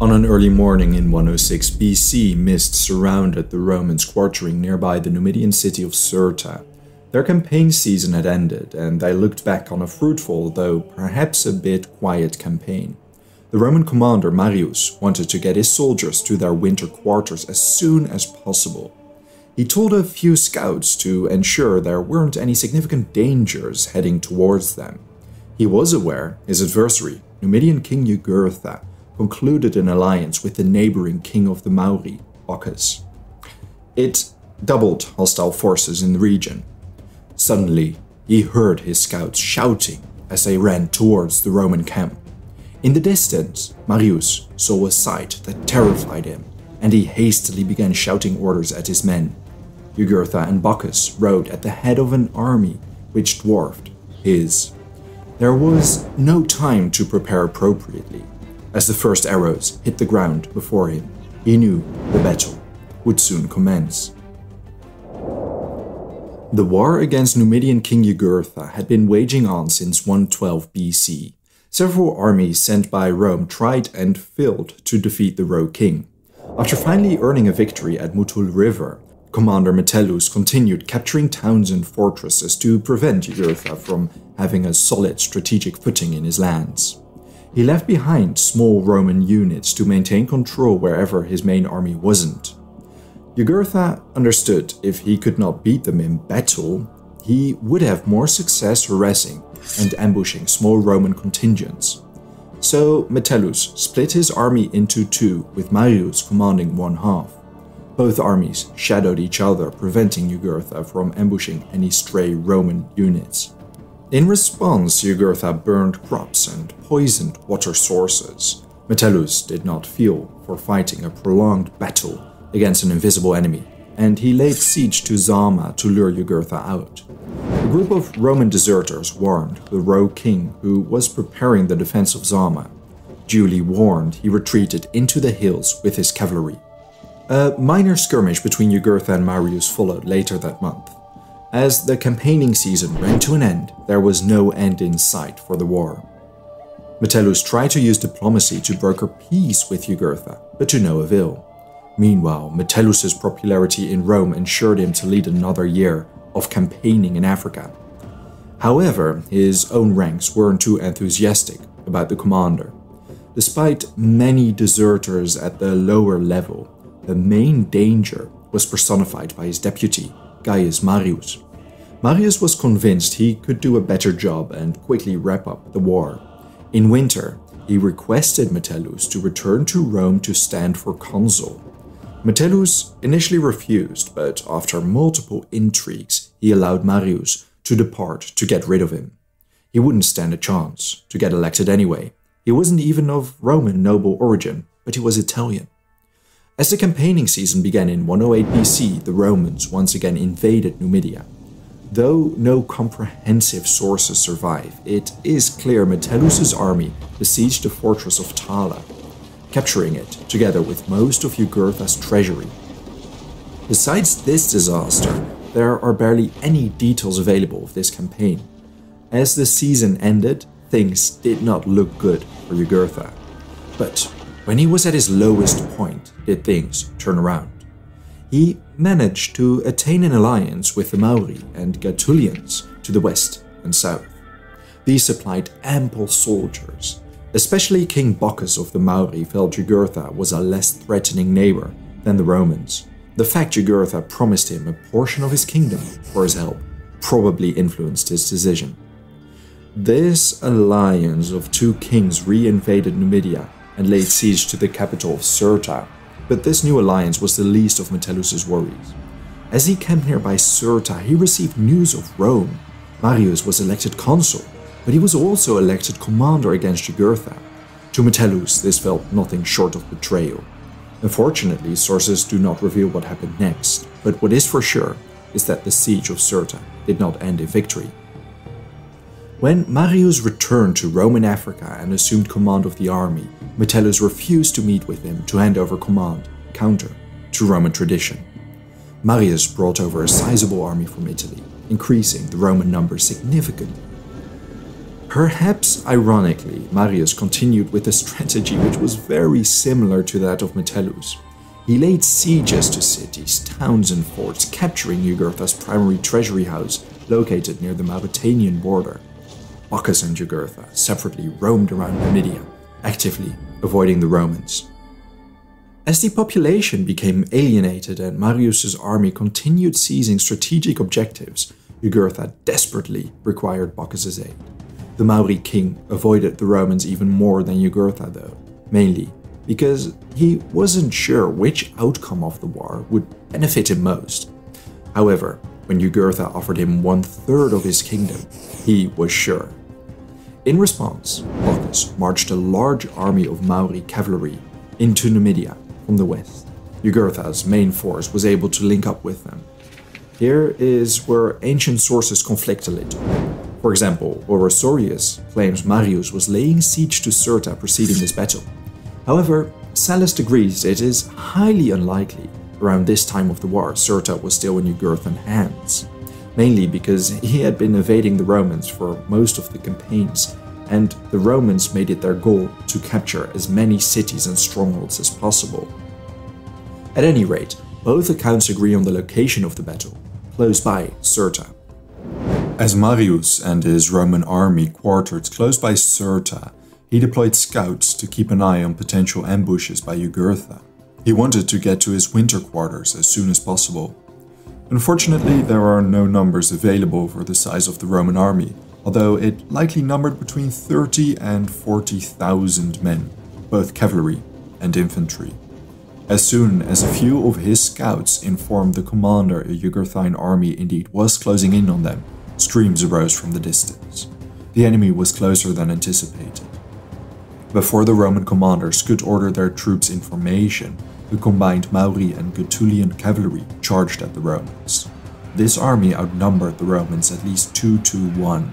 On an early morning in 106 BC, mist surrounded the Romans quartering nearby the Numidian city of Cirta. Their campaign season had ended, and they looked back on a fruitful, though perhaps a bit quiet campaign. The Roman commander Marius wanted to get his soldiers to their winter quarters as soon as possible. He told a few scouts to ensure there weren't any significant dangers heading towards them. He was aware his adversary, Numidian King Jugurtha, concluded an alliance with the neighboring king of the Mauri, Bocchus. It doubled hostile forces in the region. Suddenly, he heard his scouts shouting as they ran towards the Roman camp. In the distance, Marius saw a sight that terrified him, and he hastily began shouting orders at his men. Jugurtha and Bocchus rode at the head of an army which dwarfed his. There was no time to prepare appropriately. As the first arrows hit the ground before him, he knew the battle would soon commence. The war against Numidian King Jugurtha had been waging on since 112 BC. Several armies sent by Rome tried and failed to defeat the rogue king. After finally earning a victory at Muthul River, Commander Metellus continued capturing towns and fortresses to prevent Jugurtha from having a solid strategic footing in his lands. He left behind small Roman units to maintain control wherever his main army wasn't. Jugurtha understood if he could not beat them in battle, he would have more success harassing and ambushing small Roman contingents. So Metellus split his army into two, with Marius commanding one half. Both armies shadowed each other, preventing Jugurtha from ambushing any stray Roman units. In response, Jugurtha burned crops and poisoned water sources. Metellus did not feel for fighting a prolonged battle against an invisible enemy, and he laid siege to Zama to lure Jugurtha out. A group of Roman deserters warned the rogue king, who was preparing the defense of Zama. Duly warned, he retreated into the hills with his cavalry. A minor skirmish between Jugurtha and Marius followed later that month. As the campaigning season ran to an end, there was no end in sight for the war. Metellus tried to use diplomacy to broker peace with Jugurtha, but to no avail. Meanwhile, Metellus's popularity in Rome ensured him to lead another year of campaigning in Africa. However, his own ranks weren't too enthusiastic about the commander. Despite many deserters at the lower level, the main danger was personified by his deputy, Gaius Marius. Marius was convinced he could do a better job and quickly wrap up the war. In winter, he requested Metellus to return to Rome to stand for consul. Metellus initially refused, but after multiple intrigues, he allowed Marius to depart to get rid of him. He wouldn't stand a chance to get elected anyway. He wasn't even of Roman noble origin, but he was Italian. As the campaigning season began in 108 BC, the Romans once again invaded Numidia. Though no comprehensive sources survive, it is clear Metellus's army besieged the fortress of Thala, capturing it together with most of Jugurtha's treasury. Besides this disaster, there are barely any details available of this campaign. As the season ended, things did not look good for Jugurtha. But when he was at his lowest point, did things turn around. He managed to attain an alliance with the Mauri and Gaetulians to the west and south. These supplied ample soldiers. Especially King Bocchus of the Mauri felt Jugurtha was a less threatening neighbor than the Romans. The fact Jugurtha promised him a portion of his kingdom for his help probably influenced his decision. This alliance of two kings re-invaded Numidia and laid siege to the capital of Cirta, but this new alliance was the least of Metellus's worries. As he camped nearby Cirta, he received news of Rome. Marius was elected consul, but he was also elected commander against Jugurtha. To Metellus, this felt nothing short of betrayal. Unfortunately, sources do not reveal what happened next, but what is for sure is that the siege of Cirta did not end in victory. When Marius returned to Roman Africa and assumed command of the army, Metellus refused to meet with him to hand over command, counter to Roman tradition. Marius brought over a sizable army from Italy, increasing the Roman numbers significantly. Perhaps ironically, Marius continued with a strategy which was very similar to that of Metellus. He laid sieges to cities, towns and forts, capturing Jugurtha's primary treasury house located near the Mauretanian border. Bocchus and Jugurtha separately roamed around Numidia, actively avoiding the Romans. As the population became alienated and Marius's army continued seizing strategic objectives, Jugurtha desperately required Bocchus's aid. The Mauri king avoided the Romans even more than Jugurtha though, mainly because he wasn't sure which outcome of the war would benefit him most. However, when Jugurtha offered him 1/3 of his kingdom, he was sure. In response, Bocchus marched a large army of Mauri cavalry into Numidia from the west. Jugurtha's main force was able to link up with them. Here is where ancient sources conflict a little. For example, Orosorius claims Marius was laying siege to Cirta preceding this battle. However, Sallust agrees it is highly unlikely. Around this time of the war, Cirta was still in Jugurthan hands, mainly because he had been evading the Romans for most of the campaigns, and the Romans made it their goal to capture as many cities and strongholds as possible. At any rate, both accounts agree on the location of the battle, close by Cirta. As Marius and his Roman army quartered close by Cirta, he deployed scouts to keep an eye on potential ambushes by Jugurtha. He wanted to get to his winter quarters as soon as possible. Unfortunately, there are no numbers available for the size of the Roman army, although it likely numbered between 30 and 40,000 men, both cavalry and infantry. As soon as a few of his scouts informed the commander a Jugurthine army indeed was closing in on them, screams arose from the distance. The enemy was closer than anticipated. Before the Roman commanders could order their troops in formation, the combined Mauri and Gaetulian cavalry charged at the Romans. This army outnumbered the Romans at least 2 to 1.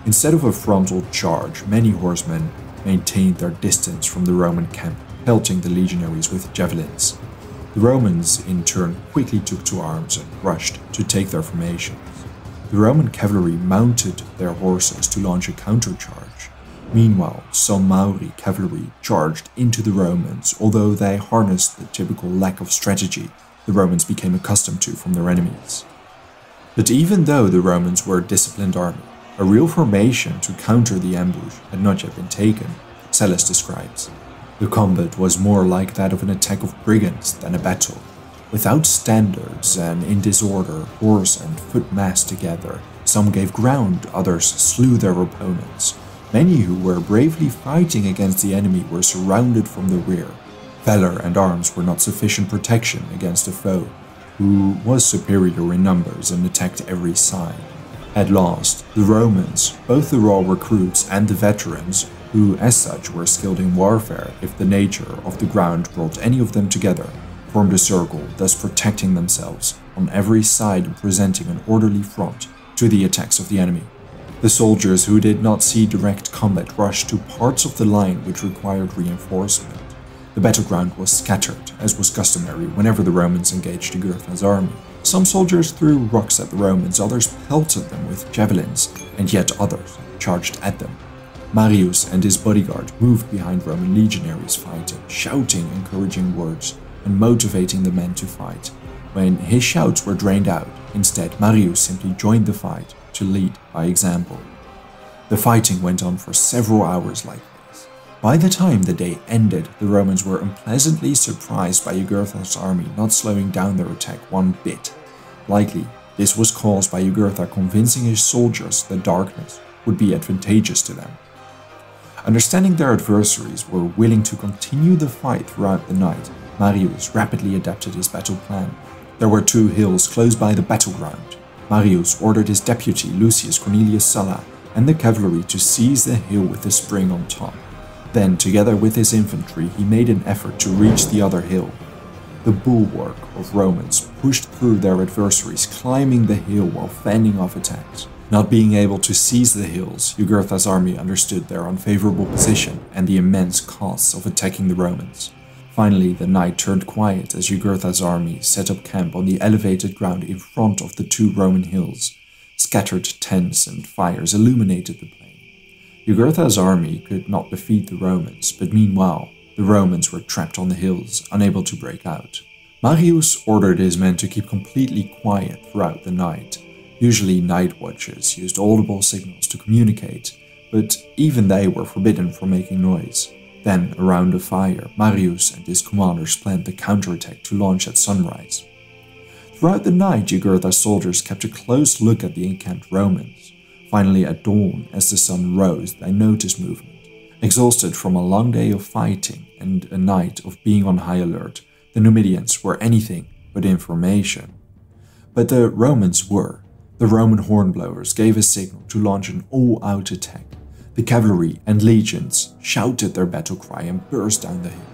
Instead of a frontal charge, many horsemen maintained their distance from the Roman camp, pelting the legionaries with javelins. The Romans, in turn, quickly took to arms and rushed to take their formations. The Roman cavalry mounted their horses to launch a countercharge. Meanwhile, some Mauri cavalry charged into the Romans, although they harnessed the typical lack of strategy the Romans became accustomed to from their enemies. But even though the Romans were a disciplined army, a real formation to counter the ambush had not yet been taken, Sallust describes. The combat was more like that of an attack of brigands than a battle. Without standards and in disorder, horse and foot massed together, some gave ground, others slew their opponents. Many who were bravely fighting against the enemy were surrounded from the rear. Valor and arms were not sufficient protection against a foe, who was superior in numbers and attacked every side. At last, the Romans, both the raw recruits and the veterans, who as such were skilled in warfare if the nature of the ground brought any of them together, formed a circle, thus protecting themselves on every side and presenting an orderly front to the attacks of the enemy. The soldiers who did not see direct combat rushed to parts of the line which required reinforcement. The battleground was scattered, as was customary whenever the Romans engaged Jugurtha's army. Some soldiers threw rocks at the Romans, others pelted them with javelins, and yet others charged at them. Marius and his bodyguard moved behind Roman legionaries fighting, shouting encouraging words and motivating the men to fight. When his shouts were drained out, instead Marius simply joined the fight to lead by example. The fighting went on for several hours like this. By the time the day ended, the Romans were unpleasantly surprised by Jugurtha's army not slowing down their attack one bit. Likely, this was caused by Jugurtha convincing his soldiers that darkness would be advantageous to them. Understanding their adversaries were willing to continue the fight throughout the night, Marius rapidly adapted his battle plan. There were 2 hills close by the battleground. Marius ordered his deputy Lucius Cornelius Sulla and the cavalry to seize the hill with the spring on top. Then, together with his infantry, he made an effort to reach the other hill. The bulwark of Romans pushed through their adversaries, climbing the hill while fending off attacks. Not being able to seize the hills, Jugurtha's army understood their unfavorable position and the immense costs of attacking the Romans. Finally, the night turned quiet as Jugurtha's army set up camp on the elevated ground in front of the 2 Roman hills. Scattered tents and fires illuminated the plain. Jugurtha's army could not defeat the Romans, but meanwhile, the Romans were trapped on the hills, unable to break out. Marius ordered his men to keep completely quiet throughout the night. Usually night watches used audible signals to communicate, but even they were forbidden from making noise. Then, around a fire, Marius and his commanders planned the counterattack to launch at sunrise. Throughout the night, Jugurtha's soldiers kept a close look at the encamped Romans. Finally, at dawn, as the sun rose, they noticed movement. Exhausted from a long day of fighting and a night of being on high alert, the Numidians were anything but information. But the Romans were. The Roman hornblowers gave a signal to launch an all-out attack. The cavalry and legions shouted their battle cry and burst down the hill.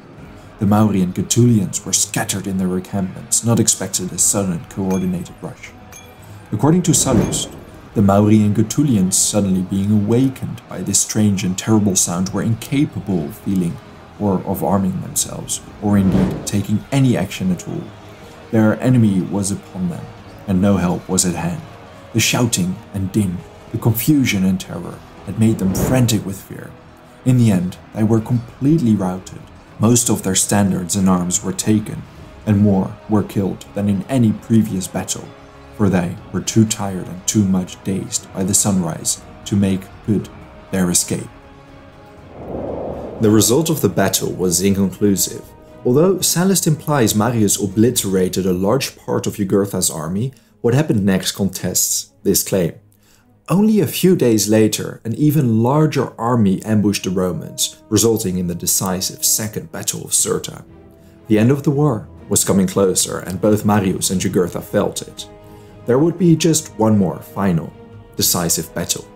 The Mauri and Gaetulians were scattered in their encampments, not expecting a sudden coordinated rush. According to Sallust, the Mauri and Gaetulians, suddenly being awakened by this strange and terrible sound, were incapable of feeling or of arming themselves, or indeed taking any action at all. Their enemy was upon them, and no help was at hand. The shouting and din, the confusion and terror had made them frantic with fear. In the end, they were completely routed. Most of their standards and arms were taken, and more were killed than in any previous battle, for they were too tired and too much dazed by the sunrise to make good their escape. The result of the battle was inconclusive. Although Sallust implies Marius obliterated a large part of Jugurtha's army, what happened next contests this claim. Only a few days later, an even larger army ambushed the Romans, resulting in the decisive Second Battle of Cirta. The end of the war was coming closer, and both Marius and Jugurtha felt it. There would be just one more final, decisive battle.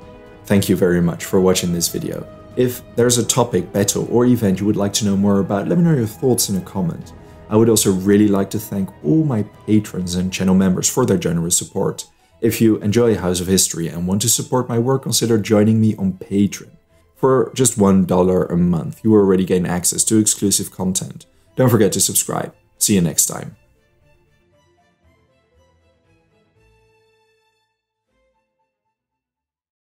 Thank you very much for watching this video. If there's a topic, battle, or event you would like to know more about, let me know your thoughts in a comment. I would also really like to thank all my patrons and channel members for their generous support. If you enjoy House of History and want to support my work, consider joining me on Patreon. For just $1 a month, you will already gain access to exclusive content. Don't forget to subscribe. See you next time.